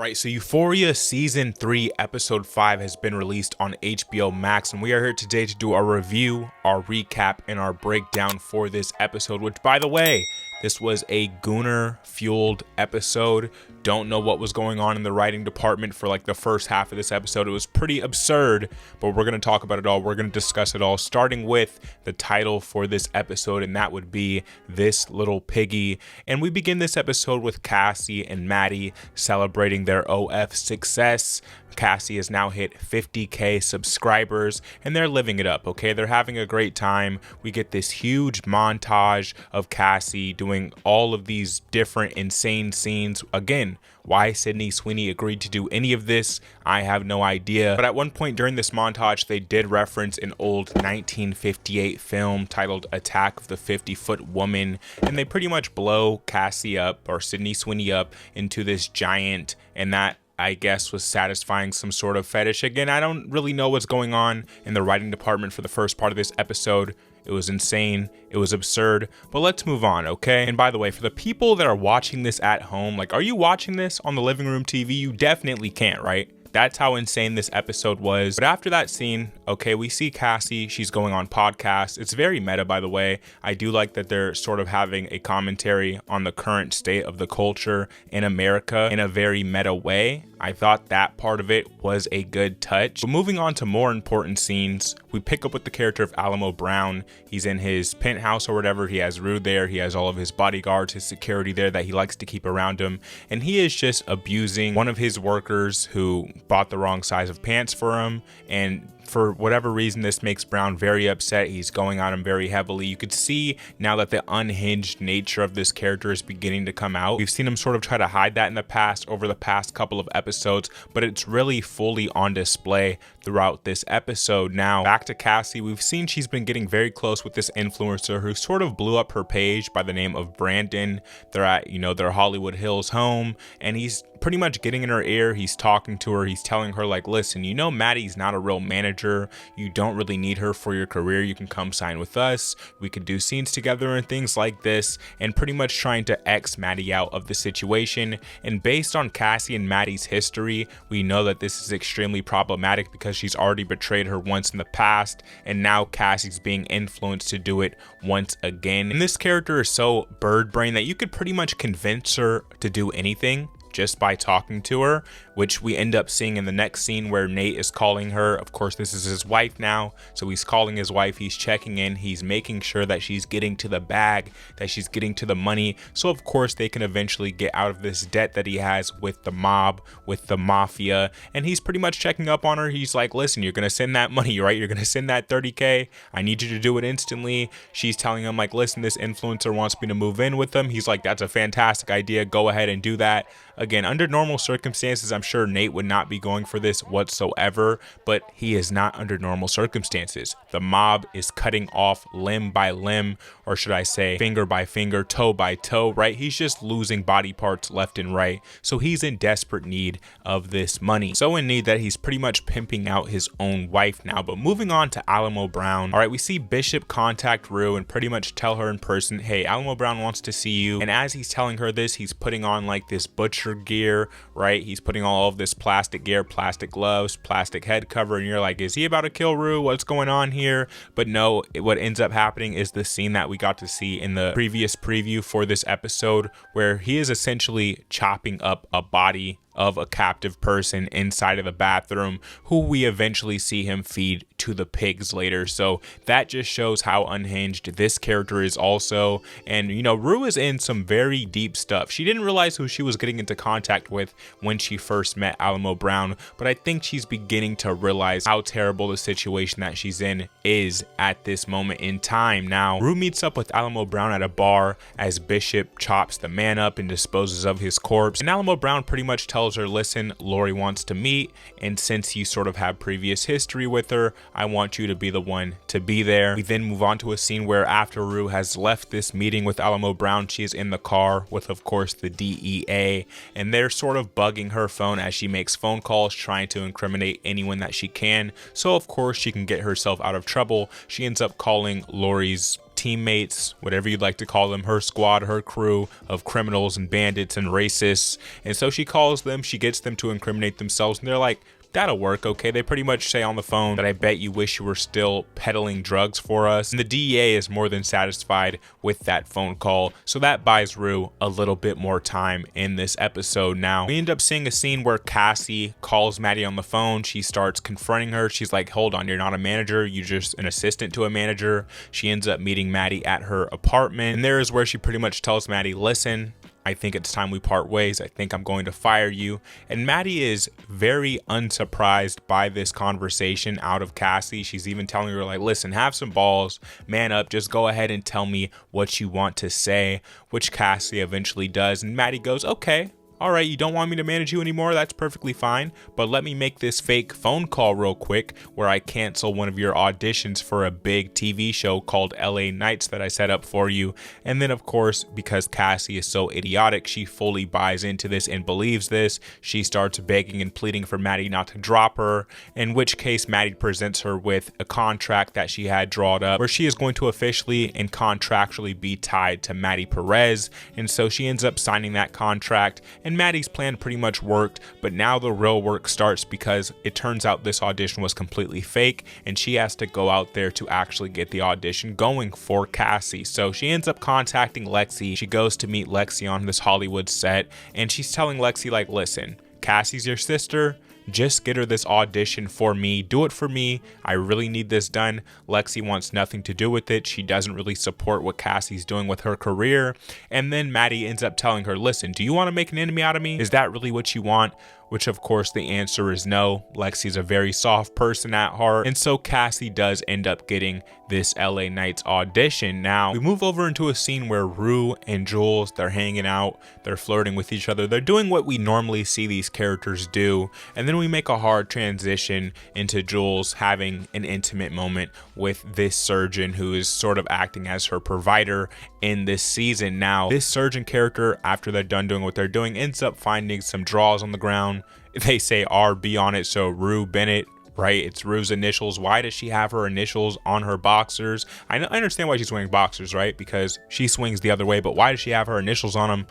Alright, so Euphoria Season 3 Episode 5 has been released on HBO Max, and we are here today to do our review, our recap, and our breakdown for this episode, which, by the way, this was a Gooner-fueled episode. Don't know what was going on in the writing department for like the first half of this episode. It was pretty absurd, but we're going to talk about it all. We're going to discuss it all, starting with the title for this episode, and that would be This Little Piggy. And we begin this episode with Cassie and Maddie celebrating their OF success. Cassie has now hit 50k subscribers and they're living it up, okay? They're having a great time. We get this huge montage of Cassie doing all of these different insane scenes. Again, why Sydney Sweeney agreed to do any of this, I have no idea. But at one point during this montage, they did reference an old 1958 film titled Attack of the 50-Foot Woman, and they pretty much blow Cassie up, or Sydney Sweeney up, into this giant, and that, I guess, was satisfying some sort of fetish. Again, I don't really know what's going on in the writing department for the first part of this episode. It was insane. It was absurd. But let's move on, okay? And by the way, for the people that are watching this at home, like, are you watching this on the living room TV? You definitely can't, right? That's how insane this episode was. But after that scene, okay, we see Cassie. She's going on podcasts. It's very meta, by the way. I do like that they're sort of having a commentary on the current state of the culture in America in a very meta way. I thought that part of it was a good touch. But moving on to more important scenes, we pick up with the character of Alamo Brown. He's in his penthouse or whatever. He has Rue there. He has all of his bodyguards, his security there that he likes to keep around him. And he is just abusing one of his workers who bought the wrong size of pants for him. And for whatever reason, this makes Brown very upset. He's going on him very heavily. You could see now that the unhinged nature of this character is beginning to come out. We've seen him sort of try to hide that in the past over the past couple of episodes, but it's really fully on display throughout this episode. Now, back to Cassie. We've seen she's been getting very close with this influencer who sort of blew up her page by the name of Brandon. They're at, their Hollywood Hills home, and he's pretty much getting in her ear. He's talking to her. He's telling her, like, listen, Maddie's not a real manager. You don't really need her for your career. You can come sign with us. We could do scenes together and things like this, and pretty much trying to X Maddie out of the situation. And based on Cassie and Maddie's history, we know that this is extremely problematic because she's already betrayed her once in the past, and now Cassie's being influenced to do it once again. And this character is so bird brain that you could pretty much convince her to do anything just by talking to her, which we end up seeing in the next scene where Nate is calling her. Of course, this is his wife now, so he's calling his wife, he's checking in, he's making sure that she's getting to the bag, that she's getting to the money, so of course they can eventually get out of this debt that he has with the mob, with the mafia. And he's pretty much checking up on her. He's like, listen, you're gonna send that money, right? You're gonna send that 30k. I need you to do it instantly. She's telling him, like, listen, this influencer wants me to move in with him. He's like, that's a fantastic idea, go ahead and do that. Again, under normal circumstances, I'm sure Nate would not be going for this whatsoever, but he is not under normal circumstances. The mob is cutting off limb by limb, or should I say finger by finger, toe by toe, right? He's just losing body parts left and right. So he's in desperate need of this money. So in need that he's pretty much pimping out his own wife now. But moving on to Alamo Brown. All right, we see Bishop contact Rue and pretty much tell her in person, hey, Alamo Brown wants to see you. And as he's telling her this, he's putting on like this butcher gear, right? He's putting all of this plastic gear, plastic gloves, plastic head cover, and you're like, is he about to kill Rue? What's going on here? But no, what ends up happening is the scene that we got to see in the previous preview for this episode, where he is essentially chopping up a body of a captive person inside of the bathroom, who we eventually see him feed to the pigs later. So that just shows how unhinged this character is also. And Rue is in some very deep stuff. She didn't realize who she was getting into contact with when she first met Alamo Brown, but I think she's beginning to realize how terrible the situation that she's in is at this moment in time. Now, Rue meets up with Alamo Brown at a bar as Bishop chops the man up and disposes of his corpse, and Alamo Brown pretty much tells her, listen, Lori wants to meet, and since you sort of have previous history with her, I want you to be the one to be there. We then move on to a scene where after Rue has left this meeting with Alamo Brown, she is in the car with, of course, the DEA, and they're sort of bugging her phone as she makes phone calls trying to incriminate anyone that she can. So of course she can get herself out of trouble. She ends up calling Lori's teammates, whatever you'd like to call them, her squad, her crew of criminals and bandits and racists. And so she calls them, she gets them to incriminate themselves, and they're like, that'll work, okay? They pretty much say on the phone that I bet you wish you were still peddling drugs for us. And the DEA is more than satisfied with that phone call. So that buys Rue a little bit more time in this episode. Now, we end up seeing a scene where Cassie calls Maddie on the phone. She starts confronting her. She's like, hold on, you're not a manager. You're just an assistant to a manager. She ends up meeting Maddie at her apartment. And there is where she pretty much tells Maddie, listen, I think it's time we part ways. I think I'm going to fire you. And Maddie is very unsurprised by this conversation out of Cassie. She's even telling her, like, listen, have some balls, man up, just go ahead and tell me what you want to say, which Cassie eventually does. And Maddie goes, okay. All right, you don't want me to manage you anymore? That's perfectly fine. But let me make this fake phone call real quick where I cancel one of your auditions for a big TV show called LA Nights that I set up for you. And then, of course, because Cassie is so idiotic, she fully buys into this and believes this. She starts begging and pleading for Maddie not to drop her, in which case Maddie presents her with a contract that she had drawn up where she is going to officially and contractually be tied to Maddie Perez. And so she ends up signing that contract, and Maddie's plan pretty much worked, but now the real work starts because it turns out this audition was completely fake and she has to go out there to actually get the audition going for Cassie. So she ends up contacting Lexi. She goes to meet Lexi on this Hollywood set, and she's telling Lexi, like, listen, Cassie's your sister. Just get her this audition for me. Do it for me. I really need this done. Lexi wants nothing to do with it. She doesn't really support what Cassie's doing with her career. And then Maddie ends up telling her, listen, do you want to make an enemy out of me? Is that really what you want? Which, of course, the answer is no. Lexi's a very soft person at heart. And so Cassie does end up getting this LA Nights audition. Now, we move over into a scene where Rue and Jules, they're hanging out. They're flirting with each other. They're doing what we normally see these characters do. And then we make a hard transition into Jules having an intimate moment with this surgeon who is sort of acting as her provider in this season. Now, this surgeon character, after they're done doing what they're doing, ends up finding some drawers on the ground. They say RB on it, so Rue Bennett, right? It's Rue's initials. Why does she have her initials on her boxers? I understand why she's wearing boxers, right? Because she swings the other way, but why does she have her initials on them?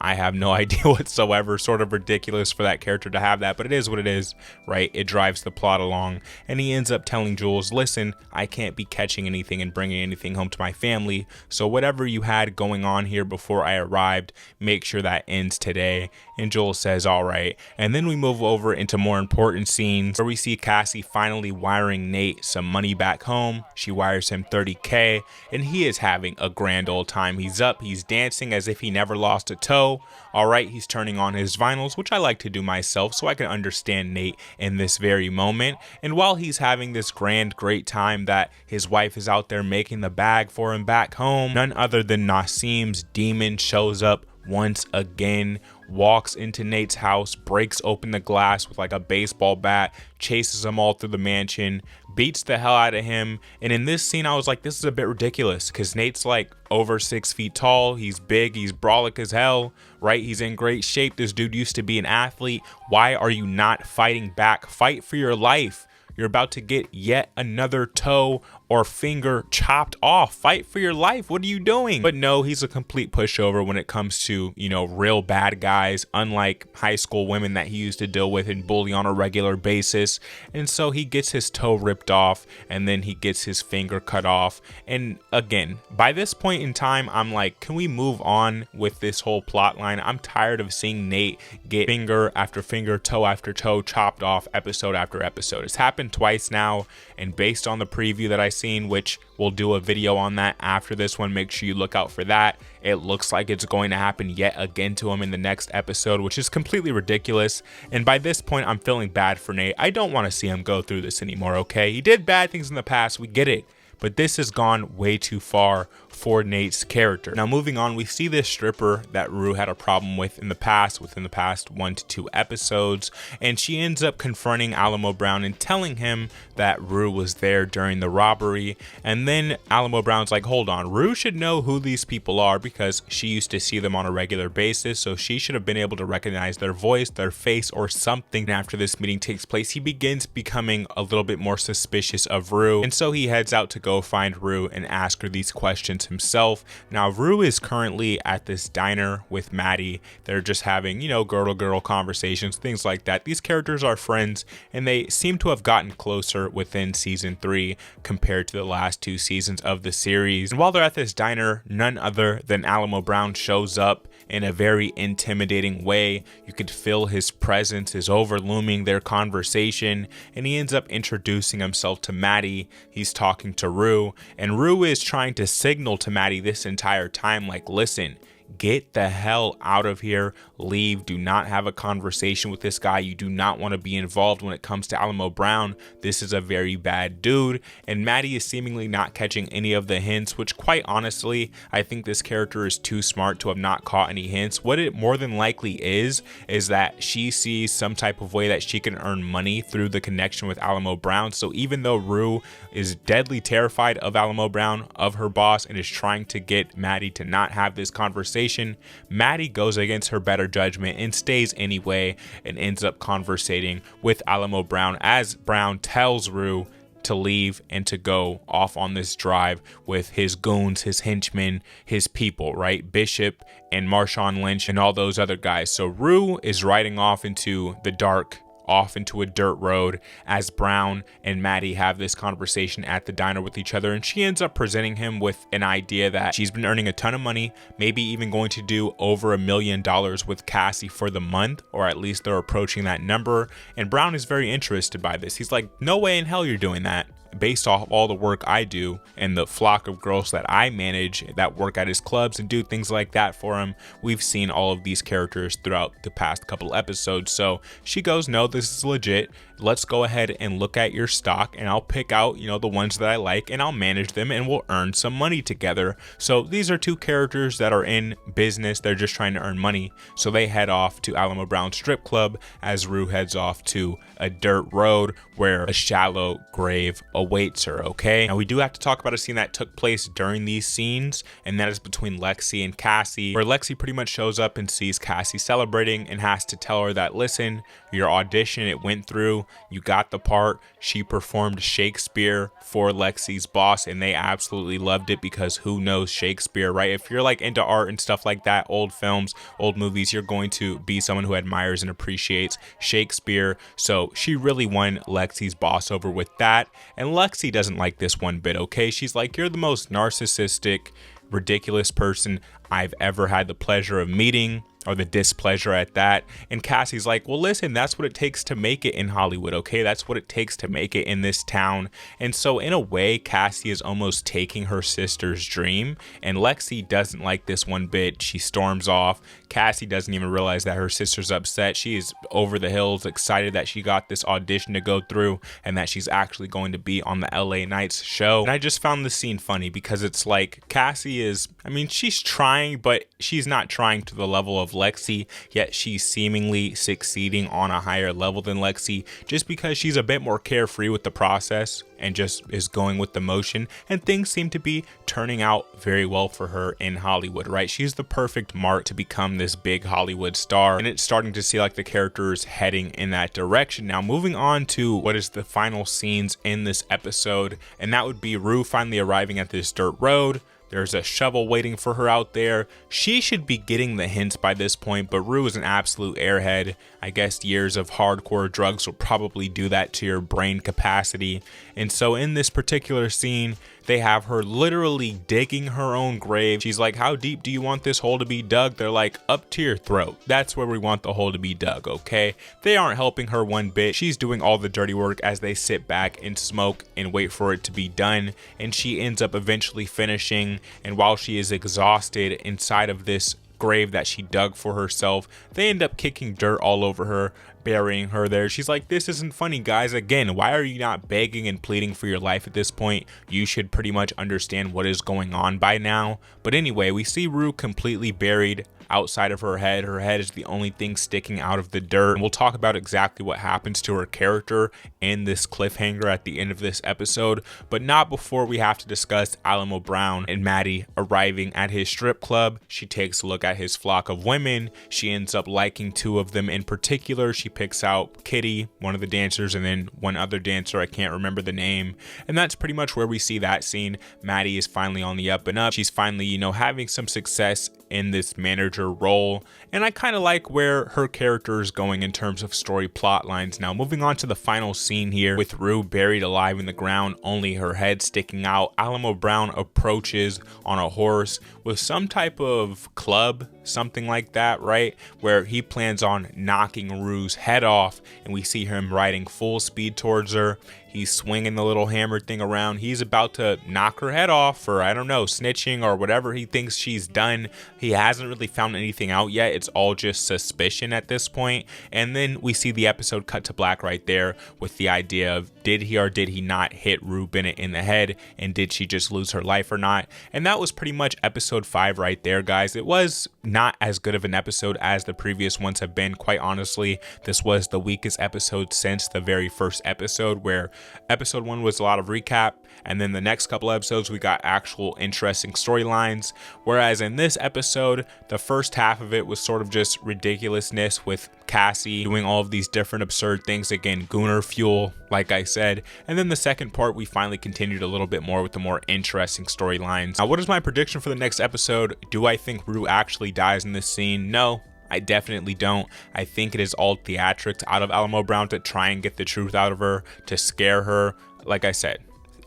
I have no idea whatsoever. Sort of ridiculous for that character to have that, but it is what it is, right? It drives the plot along. And he ends up telling Jules, listen, I can't be catching anything and bringing anything home to my family. So whatever you had going on here before I arrived, make sure that ends today. And Jules says, all right. And then we move over into more important scenes where we see Cassie finally wiring Nate some money back home. She wires him $30K, and he is having a grand old time. He's up, he's dancing as if he never lost a toe. All right, he's turning on his vinyls, which I like to do myself so I can understand Nate in this very moment. And while he's having this great time that his wife is out there making the bag for him back home, none other than Nassim's demon shows up once again, walks into Nate's house, breaks open the glass with like a baseball bat, chases him all through the mansion, beats the hell out of him. And in this scene, I was like, this is a bit ridiculous because Nate's like over 6 feet tall. He's big. He's brolic as hell, right? He's in great shape. This dude used to be an athlete. Why are you not fighting back? Fight for your life. You're about to get yet another toe or finger chopped off. Fight for your life. What are you doing? But no, he's a complete pushover when it comes to, you know, real bad guys, unlike high school women that he used to deal with and bully on a regular basis. And so he gets his toe ripped off and then he gets his finger cut off. And again, by this point in time, I'm like, can we move on with this whole plot line? I'm tired of seeing Nate get finger after finger, toe after toe chopped off episode after episode. It's happened twice now, and based on the preview that I seen, which we'll do a video on that after this one, make sure you look out for that. It looks like it's going to happen yet again to him in the next episode, which is completely ridiculous. And by this point, I'm feeling bad for Nate. I don't want to see him go through this anymore, okay? He did bad things in the past, we get it. But this has gone way too far for Nate's character. Now moving on, we see this stripper that Rue had a problem with in the past, within the past 1 to 2 episodes, and she ends up confronting Alamo Brown and telling him that Rue was there during the robbery. And then Alamo Brown's like, hold on, Rue should know who these people are because she used to see them on a regular basis, so she should have been able to recognize their voice, their face, or something. And after this meeting takes place, he begins becoming a little bit more suspicious of Rue, and so he heads out to go find Rue and ask her these questions himself. Now Rue is currently at this diner with Maddie. They're just having, you know, girl to girl conversations, things like that. These characters are friends, and they seem to have gotten closer within season 3 compared to the last 2 seasons of the series. And while they're at this diner, none other than Alamo Brown shows up in a very intimidating way. You could feel his presence is overlooming their conversation, and he ends up introducing himself to Maddie. He's talking to Rue, and Rue is trying to signal to Maddie this entire time, like, listen, get the hell out of here, leave, do not have a conversation with this guy. You do not want to be involved when it comes to Alamo Brown. This is a very bad dude. And Maddie is seemingly not catching any of the hints, which quite honestly, I think this character is too smart to have not caught any hints. What it more than likely is that she sees some type of way that she can earn money through the connection with Alamo Brown. So even though Rue is deadly terrified of Alamo Brown, of her boss, and is trying to get Maddie to not have this conversation, Maddie goes against her better judgment and stays anyway, and ends up conversating with Alamo Brown as Brown tells Rue to leave and to go off on this drive with his goons, his henchmen, his people, right? Bishop and Marshawn Lynch and all those other guys. So Rue is riding off into the dark, off into a dirt road, as Brown and Maddie have this conversation at the diner with each other, and she ends up presenting him with an idea that she's been earning a ton of money, maybe even going to do over $1 million with Cassie for the month, or at least they're approaching that number. And Brown is very interested by this. He's like, no way in hell you're doing that. Based off all the work I do and the flock of girls that I manage that work at his clubs and do things like that for him, we've seen all of these characters throughout the past couple episodes. So she goes, no, this is legit. Let's go ahead and look at your stock, and I'll pick out, you know, the ones that I like, and I'll manage them, and we'll earn some money together. So these are two characters that are in business. They're just trying to earn money. So they head off to Alamo Brown's strip club as Rue heads off to a dirt road where a shallow grave awaits her. Okay, now we do have to talk about a scene that took place during these scenes, and that is between Lexi and Cassie, where Lexi pretty much shows up and sees Cassie celebrating and has to tell her that, listen, your audition, it went through, you got the part. She performed Shakespeare for Lexi's boss, and they absolutely loved it because who knows Shakespeare, right? If you're like into art and stuff like that, old films, old movies, you're going to be someone who admires and appreciates Shakespeare. So she really won Lexi's boss over with that, and Lexi doesn't like this one bit. Okay, she's like, you're the most narcissistic, ridiculous person I've ever had the pleasure of meeting, or the displeasure at that. And Cassie's like, well, listen, that's what it takes to make it in Hollywood, okay? That's what it takes to make it in this town. And so in a way, Cassie is almost taking her sister's dream, and Lexi doesn't like this one bit. She storms off. Cassie doesn't even realize that her sister's upset. She is over the hills, excited that she got this audition to go through and that she's actually going to be on the LA Nights show. And I just found this scene funny because it's like Cassie is, I mean, she's trying, but she's not trying to the level of Lexi, yet she's seemingly succeeding on a higher level than Lexi just because she's a bit more carefree with the process and just is going with the motion, and things seem to be turning out very well for her in Hollywood, right? She's the perfect mark to become this big Hollywood star, and it's starting to see like the character is heading in that direction. Now moving on to what is the final scenes in this episode, and that would be Rue finally arriving at this dirt road. There's a shovel waiting for her out there. She should be getting the hints by this point, but Rue is an absolute airhead. I guess years of hardcore drugs will probably do that to your brain capacity. And so in this particular scene, they have her literally digging her own grave. She's like, how deep do you want this hole to be dug? They're like, up to your throat. That's where we want the hole to be dug, okay? They aren't helping her one bit. She's doing all the dirty work as they sit back and smoke and wait for it to be done. And she ends up eventually finishing. And while she is exhausted inside of this grave that she dug for herself. They end up kicking dirt all over her, burying her there. She's like, this isn't funny, guys. Again, why are you not begging and pleading for your life at this point? You should pretty much understand what is going on by now. But anyway, we see Rue completely buried outside of her head. Her head is the only thing sticking out of the dirt. And we'll talk about exactly what happens to her character in this cliffhanger at the end of this episode, but not before we have to discuss Alamo Brown and Maddie arriving at his strip club. She takes a look at his flock of women. She ends up liking two of them in particular. She picks out Kitty, one of the dancers, and then one other dancer, I can't remember the name. And that's pretty much where we see that scene. Maddie is finally on the up and up. She's finally, having some success in this manager role, and I kind of like where her character is going in terms of story plot lines. Now, moving on to the final scene here with Rue buried alive in the ground, only her head sticking out. Alamo Brown approaches on a horse with some type of club, something like that, right, where he plans on knocking Rue's head off, and we see him riding full speed towards her. He's swinging the little hammer thing around. He's about to knock her head off for, I don't know, snitching or whatever he thinks she's done. He hasn't really found anything out yet. It's all just suspicion at this point. And then we see the episode cut to black right there with the idea of, did he or did he not hit Rue Bennett in the head? And did she just lose her life or not? And that was pretty much episode 5 right there, guys. It was not as good of an episode as the previous ones have been. Quite honestly, this was the weakest episode since the very first episode, where episode 1 was a lot of recap, and then the next couple episodes we got actual interesting storylines, whereas in this episode the first half of it was sort of just ridiculousness with Cassie doing all of these different absurd things, again gooner fuel like I said, and then the second part we finally continued a little bit more with the more interesting storylines. Now, what is my prediction for the next episode? Do I think Rue actually dies in this scene? No, I definitely don't. I think it is all theatrics out of Alamo Brown to try and get the truth out of her, to scare her. Like I said,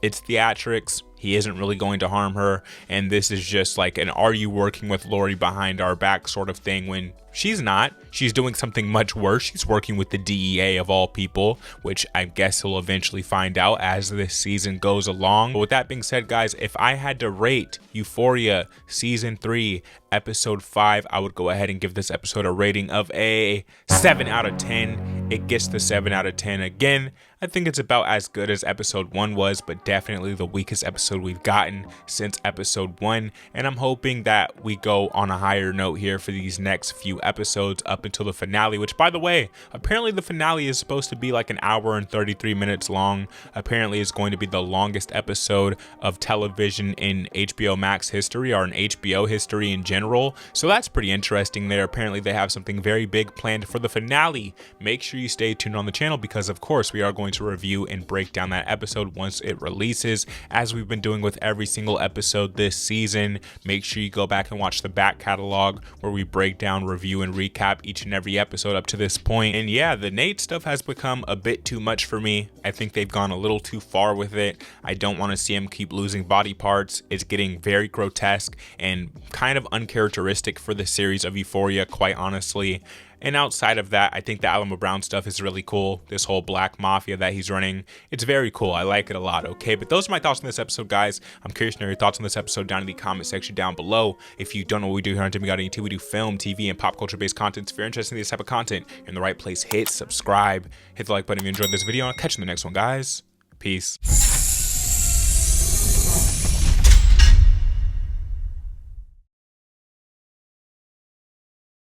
it's theatrics. He isn't really going to harm her, and this is just like an "are you working with Lori behind our back" sort of thing, when she's not. She's doing something much worse. She's working with the DEA of all people, which I guess he'll eventually find out as this season goes along. But with that being said, guys, if I had to rate Euphoria season 3 episode 5, I would go ahead and give this episode a rating of a 7 out of 10. It gets the 7 out of 10. Again, I think it's about as good as episode 1 was, but definitely the weakest episode we've gotten since episode 1. And I'm hoping that we go on a higher note here for these next few episodes up until the finale, which, by the way, apparently the finale is supposed to be like an hour and 33 minutes long. Apparently it's going to be the longest episode of television in HBO Max history, or in HBO history in general. So that's pretty interesting there. Apparently they have something very big planned for the finale. Make sure you stay tuned on the channel, because of course we are going to review and break down that episode once it releases, as we've been doing with every single episode this season. Make sure you go back and watch the back catalog where we break down, review, and recap each and every episode up to this point. And yeah, the Nate stuff has become a bit too much for me. I think they've gone a little too far with it. I don't want to see him keep losing body parts. It's getting very grotesque and kind of uncharacteristic for the series of Euphoria, quite honestly. And outside of that, I think the Alamo Brown stuff is really cool. This whole black mafia that he's running, it's very cool. I like it a lot, okay? But those are my thoughts on this episode, guys. I'm curious to know your thoughts on this episode down in the comment section down below. If you don't know what we do here on Timmy Got Any, we do film, TV, and pop culture-based content. If you're interested in this type of content, you're in the right place. Hit subscribe, hit the like button if you enjoyed this video, and I'll catch you in the next one, guys. Peace.